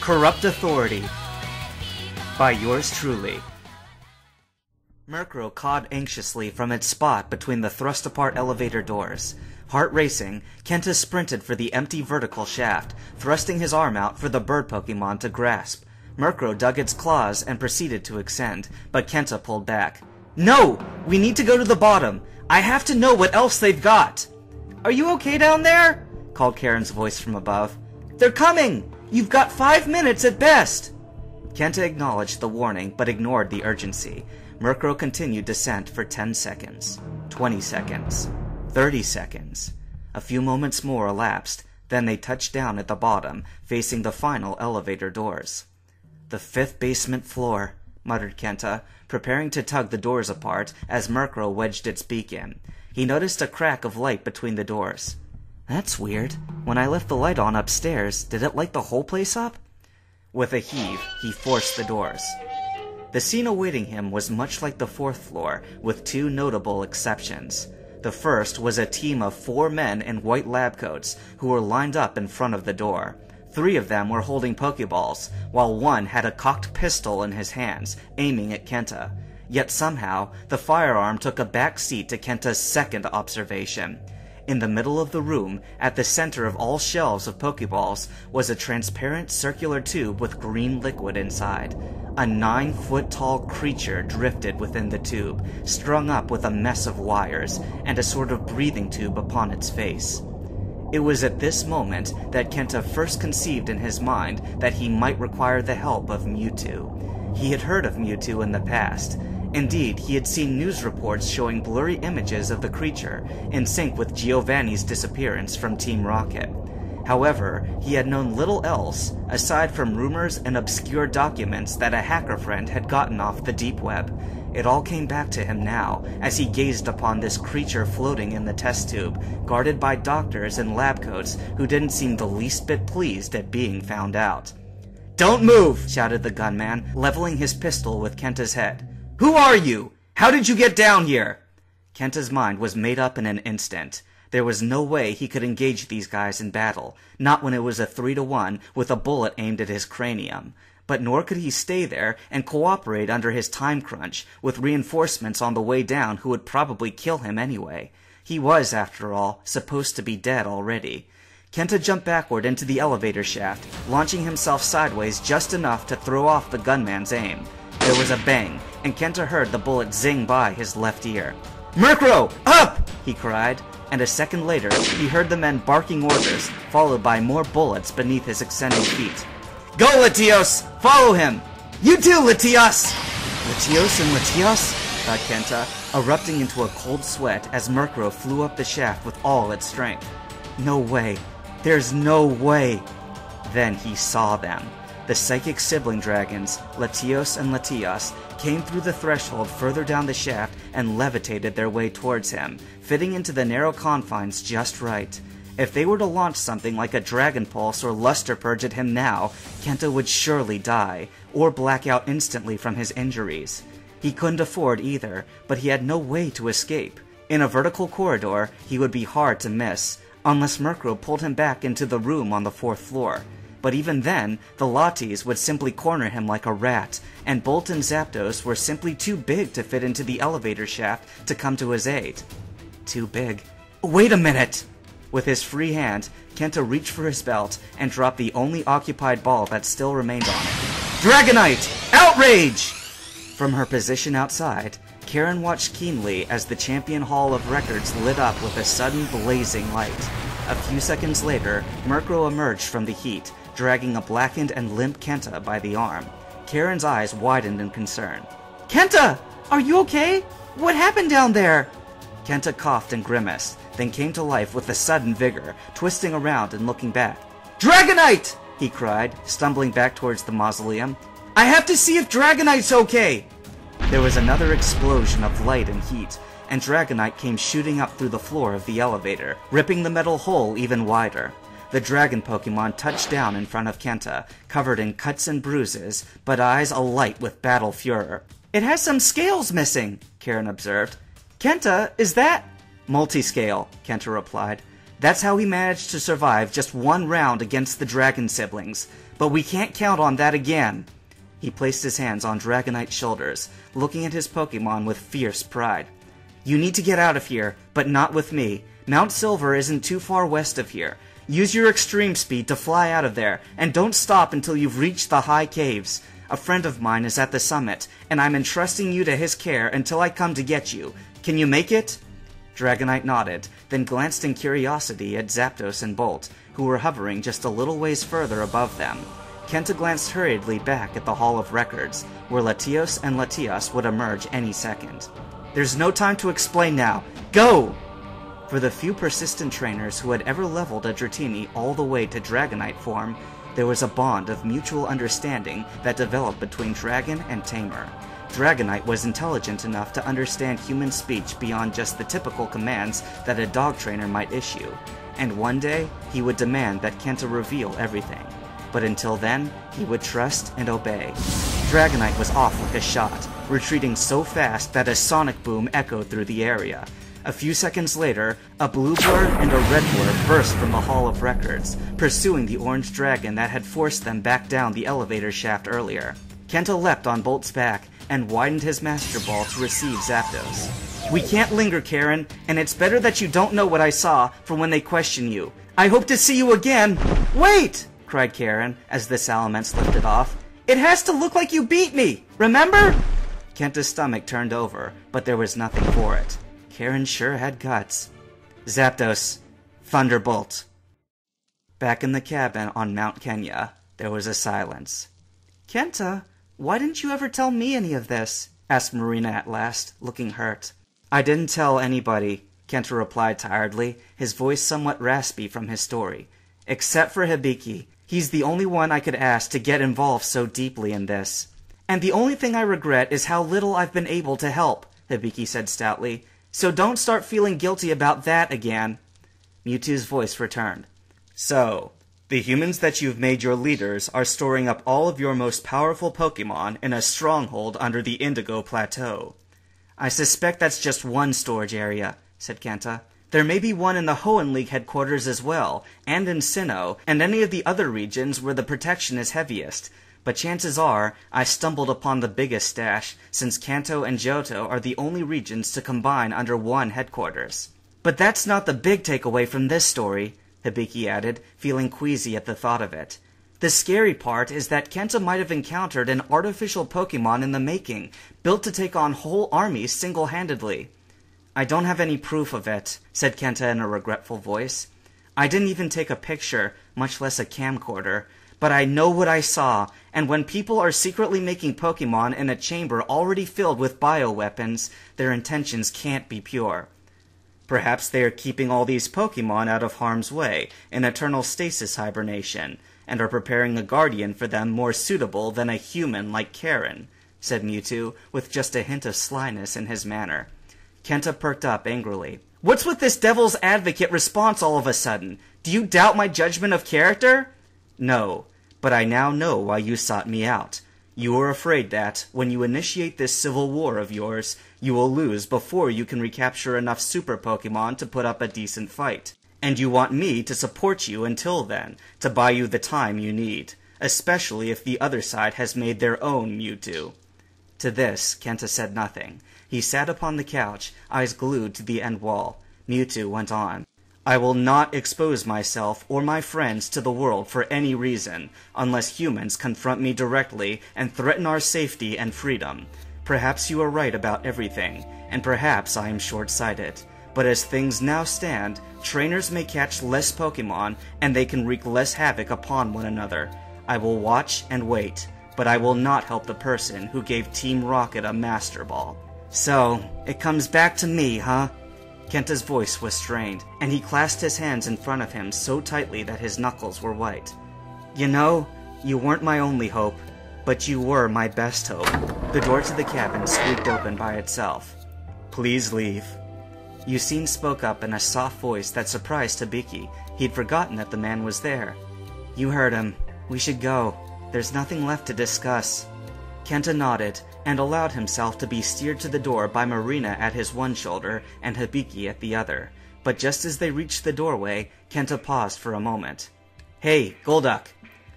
Corrupt Authority by yours truly. Murkrow cawed anxiously from its spot between the thrust-apart elevator doors. Heart racing, Kenta sprinted for the empty vertical shaft, thrusting his arm out for the bird Pokemon to grasp. Murkrow dug its claws and proceeded to extend, but Kenta pulled back. "No! We need to go to the bottom! I have to know what else they've got!" "Are you okay down there?" called Karen's voice from above. "They're coming! You've got 5 minutes at best!" Kenta acknowledged the warning, but ignored the urgency. Murkrow continued descent for 10 seconds, 20 seconds, 30 seconds. A few moments more elapsed, then they touched down at the bottom, facing the final elevator doors. "The 5th basement floor," muttered Kenta, preparing to tug the doors apart as Murkrow wedged its beak in. He noticed a crack of light between the doors. "That's weird. When I left the light on upstairs, did it light the whole place up?" With a heave, he forced the doors. The scene awaiting him was much like the 4th floor, with 2 notable exceptions. The first was a team of 4 men in white lab coats who were lined up in front of the door. 3 of them were holding Pokeballs, while 1 had a cocked pistol in his hands, aiming at Kenta. Yet somehow, the firearm took a back seat to Kenta's second observation. In the middle of the room, at the center of all shelves of Pokeballs, was a transparent circular tube with green liquid inside. A 9-foot-tall creature drifted within the tube, strung up with a mess of wires, and a sort of breathing tube upon its face. It was at this moment that Kenta first conceived in his mind that he might require the help of Mewtwo. He had heard of Mewtwo in the past. Indeed, he had seen news reports showing blurry images of the creature, in sync with Giovanni's disappearance from Team Rocket. However, he had known little else, aside from rumors and obscure documents that a hacker friend had gotten off the deep web. It all came back to him now, as he gazed upon this creature floating in the test tube, guarded by doctors in lab coats who didn't seem the least bit pleased at being found out. "Don't move!" shouted the gunman, leveling his pistol with Kenta's head. "Who are you? How did you get down here?" Kenta's mind was made up in an instant. There was no way he could engage these guys in battle, not when it was a 3-to-1 with a bullet aimed at his cranium. But nor could he stay there and cooperate under his time crunch, with reinforcements on the way down who would probably kill him anyway. He was, after all, supposed to be dead already. Kenta jumped backward into the elevator shaft, launching himself sideways just enough to throw off the gunman's aim. There was a bang, and Kenta heard the bullet zing by his left ear. "Murkrow, up!" he cried, and a second later he heard the men barking orders, followed by more bullets beneath his extended feet. "Go, Latios! Follow him! You too, Latios!" "Latios and Latios?" thought Kenta, erupting into a cold sweat as Murkrow flew up the shaft with all its strength. No way. There's no way. Then he saw them. The psychic sibling dragons, Latios and Latias, came through the threshold further down the shaft and levitated their way towards him, fitting into the narrow confines just right. If they were to launch something like a Dragon Pulse or Luster Purge at him now, Kenta would surely die, or black out instantly from his injuries. He couldn't afford either, but he had no way to escape. In a vertical corridor, he would be hard to miss, unless Murkrow pulled him back into the room on the 4th floor. But even then, the Latis would simply corner him like a rat, and Bolt and Zapdos were simply too big to fit into the elevator shaft to come to his aid. Too big. Wait a minute! With his free hand, Kenta reached for his belt and dropped the only occupied ball that still remained on it. Dragonite! Outrage! From her position outside, Karen watched keenly as the Champion Hall of Records lit up with a sudden blazing light. A few seconds later, Murkrow emerged from the heat, dragging a blackened and limp Kenta by the arm. Karen's eyes widened in concern. "Kenta! Are you okay? What happened down there?" Kenta coughed and grimaced, then came to life with a sudden vigor, twisting around and looking back. "Dragonite!" he cried, stumbling back towards the mausoleum. "I have to see if Dragonite's okay!" There was another explosion of light and heat, and Dragonite came shooting up through the floor of the elevator, ripping the metal hole even wider. The dragon Pokemon touched down in front of Kenta, covered in cuts and bruises, but eyes alight with battle furor. "It has some scales missing," Karen observed. "Kenta, is that—" "Multiscale," Kenta replied. That's how he managed to survive just one round against the dragon siblings. But we can't count on that again. He placed his hands on Dragonite's shoulders, looking at his Pokemon with fierce pride. You need to get out of here, but not with me. Mount Silver isn't too far west of here. Use your extreme speed to fly out of there, and don't stop until you've reached the high caves. A friend of mine is at the summit, and I'm entrusting you to his care until I come to get you. Can you make it? Dragonite nodded, then glanced in curiosity at Zapdos and Bolt, who were hovering just a little ways further above them. Kenta glanced hurriedly back at the Hall of Records, where Latios and Latias would emerge any second. There's no time to explain now. Go! For the few persistent trainers who had ever leveled a Dratini all the way to Dragonite form, there was a bond of mutual understanding that developed between Dragon and Tamer. Dragonite was intelligent enough to understand human speech beyond just the typical commands that a dog trainer might issue, and one day he would demand that Kenta reveal everything. But until then, he would trust and obey. Dragonite was off like a shot, retreating so fast that a sonic boom echoed through the area. A few seconds later, a blue blur and a red blur burst from the Hall of Records, pursuing the orange dragon that had forced them back down the elevator shaft earlier. Kenta leapt on Bolt's back and widened his Master Ball to receive Zapdos. We can't linger, Karen, and it's better that you don't know what I saw for when they question you. I hope to see you again! Wait! Cried Karen as the Salamence lifted off. It has to look like you beat me! Remember? Kenta's stomach turned over, but there was nothing for it. Karen sure had guts. Zapdos, Thunderbolt. Back in the cabin on Mount Kenya, there was a silence. Kenta, why didn't you ever tell me any of this? Asked Marina at last, looking hurt. I didn't tell anybody, Kenta replied tiredly, his voice somewhat raspy from his story. Except for Hibiki. He's the only one I could ask to get involved so deeply in this. And the only thing I regret is how little I've been able to help, Hibiki said stoutly. So don't start feeling guilty about that again. Mewtwo's voice returned. So, the humans that you've made your leaders are storing up all of your most powerful Pokemon in a stronghold under the Indigo Plateau. I suspect that's just one storage area, said Kenta. There may be one in the Hoenn League headquarters as well, and in Sinnoh, and any of the other regions where the protection is heaviest. But chances are, I stumbled upon the biggest stash, since Kanto and Johto are the only regions to combine under one headquarters. But that's not the big takeaway from this story, Hibiki added, feeling queasy at the thought of it. The scary part is that Kenta might have encountered an artificial Pokemon in the making, built to take on whole armies single-handedly. I don't have any proof of it, said Kenta in a regretful voice. I didn't even take a picture, much less a camcorder. But I know what I saw, and when people are secretly making Pokemon in a chamber already filled with bioweapons, their intentions can't be pure. Perhaps they are keeping all these Pokemon out of harm's way, in eternal stasis hibernation, and are preparing a guardian for them more suitable than a human like Karen, said Mewtwo, with just a hint of slyness in his manner. Kenta perked up angrily. What's with this devil's advocate response all of a sudden? Do you doubt my judgment of character? No, but I now know why you sought me out. You are afraid that, when you initiate this civil war of yours, you will lose before you can recapture enough Super Pokemon to put up a decent fight. And you want me to support you until then, to buy you the time you need, especially if the other side has made their own Mewtwo. To this, Kenta said nothing. He sat upon the couch, eyes glued to the end wall. Mewtwo went on. I will not expose myself or my friends to the world for any reason, unless humans confront me directly and threaten our safety and freedom. Perhaps you are right about everything, and perhaps I am short-sighted. But as things now stand, trainers may catch less Pokemon, and they can wreak less havoc upon one another. I will watch and wait, but I will not help the person who gave Team Rocket a Master Ball. So, it comes back to me, huh? Kenta's voice was strained, and he clasped his hands in front of him so tightly that his knuckles were white. You know, you weren't my only hope, but you were my best hope. The door to the cabin squeaked open by itself. Please leave. Yusin spoke up in a soft voice that surprised Hibiki. He'd forgotten that the man was there. You heard him. We should go. There's nothing left to discuss. Kenta nodded, and allowed himself to be steered to the door by Marina at his one shoulder and Hibiki at the other. but just as they reached the doorway, Kenta paused for a moment. "Hey, Golduck!"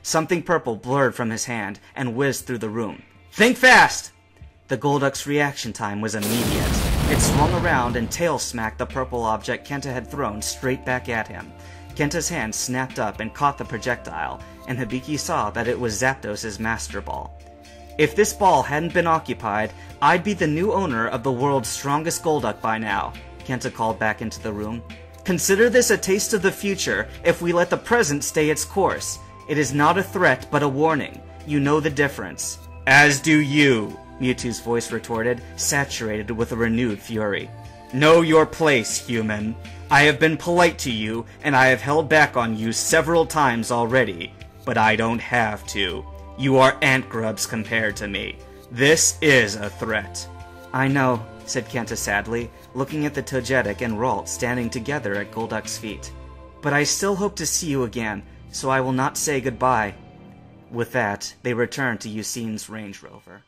Something purple blurred from his hand and whizzed through the room. "Think fast!" The Golduck's reaction time was immediate. It swung around and tail smacked the purple object Kenta had thrown straight back at him. Kenta's hand snapped up and caught the projectile, and Hibiki saw that it was Zapdos' Master Ball. "If this ball hadn't been occupied, I'd be the new owner of the world's strongest Golduck by now," Kenta called back into the room. "Consider this a taste of the future if we let the present stay its course. It is not a threat, but a warning. You know the difference." "As do you," Mewtwo's voice retorted, saturated with a renewed fury. "Know your place, human. I have been polite to you, and I have held back on you several times already, but I don't have to. You are ant grubs compared to me. This is a threat." "I know," said Kenta sadly, looking at the Togetic and Ralt standing together at Golduck's feet. "But I still hope to see you again, so I will not say goodbye." With that, they returned to Yusin's Range Rover.